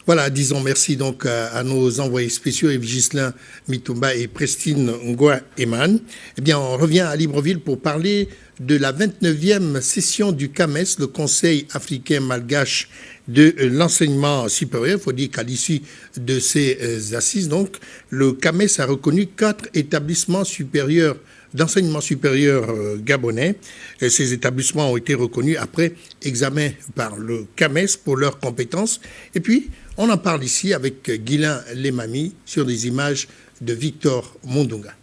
Voilà, disons merci donc à nos envoyés spéciaux, Yves-Ghislain Mitumba et Prestine Ngoa-Eman. Eh bien, on revient à Libreville pour parler de la 29e session du CAMES, le Conseil africain malgache de l'enseignement supérieur. Il faut dire qu'à l'issue de ces assises, donc, le CAMES a reconnu 4 établissements supérieurs d'enseignement supérieur gabonais. Ces établissements ont été reconnus après examen par le CAMES pour leurs compétences. Et puis, on en parle ici avec Guylain Lemami sur des images de Victor Mondunga.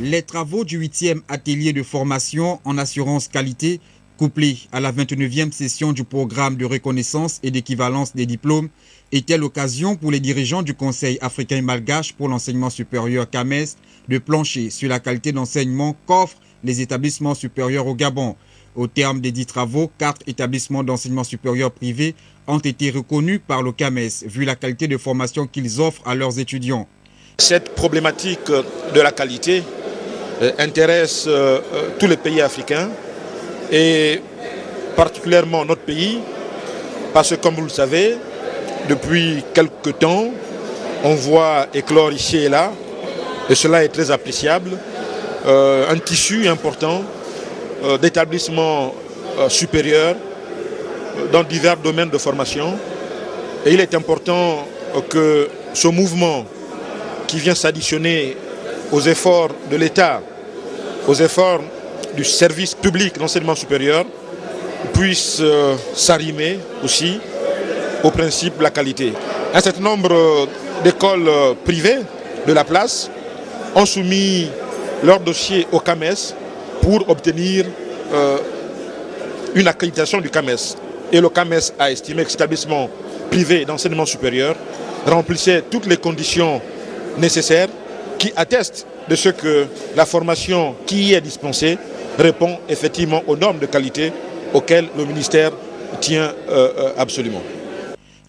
Les travaux du 8e atelier de formation en assurance qualité, couplés à la 29e session du programme de reconnaissance et d'équivalence des diplômes, était l'occasion pour les dirigeants du Conseil africain malgache pour l'enseignement supérieur CAMES de plancher sur la qualité d'enseignement qu'offrent les établissements supérieurs au Gabon. Au terme des 10 travaux, 4 établissements d'enseignement supérieur privés ont été reconnus par le CAMES, vu la qualité de formation qu'ils offrent à leurs étudiants. Cette problématique de la qualité intéresse tous les pays africains et particulièrement notre pays, parce que comme vous le savez, depuis quelque temps, on voit éclore ici et là, et cela est très appréciable, un tissu important d'établissements supérieurs dans divers domaines de formation. Et il est important que ce mouvement qui vient s'additionner aux efforts de l'État, aux efforts du service public d'enseignement supérieur, puisse s'arrimer aussi au principe de la qualité. Un certain nombre d'écoles privées de la place ont soumis leur dossier au CAMES pour obtenir une accréditation du CAMES. Et le CAMES a estimé que cet établissement privé d'enseignement supérieur remplissait toutes les conditions nécessaires qui attestent de ce que la formation qui y est dispensée répond effectivement aux normes de qualité auxquelles le ministère tient absolument.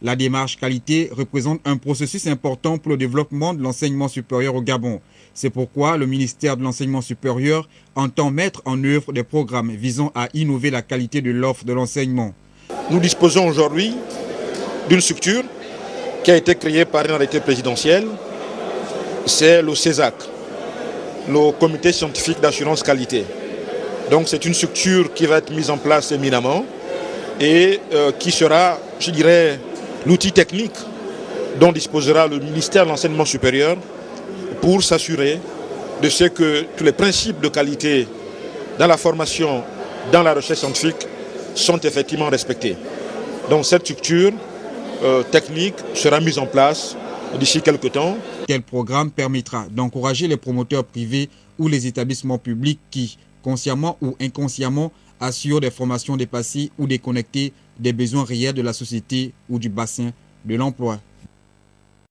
La démarche qualité représente un processus important pour le développement de l'enseignement supérieur au Gabon. C'est pourquoi le ministère de l'Enseignement supérieur entend mettre en œuvre des programmes visant à innover la qualité de l'offre de l'enseignement. Nous disposons aujourd'hui d'une structure qui a été créée par un arrêté présidentiel. C'est le CESAC, le Comité scientifique d'assurance qualité. Donc c'est une structure qui va être mise en place éminemment et qui sera, je dirais, l'outil technique dont disposera le ministère de l'Enseignement supérieur pour s'assurer de ce que tous les principes de qualité dans la formation, dans la recherche scientifique sont effectivement respectés. Donc cette structure technique sera mise en place d'ici quelques temps. Quel programme permettra d'encourager les promoteurs privés ou les établissements publics qui, consciemment ou inconsciemment, assurent des formations dépassées ou déconnectées des besoins réels de la société ou du bassin de l'emploi.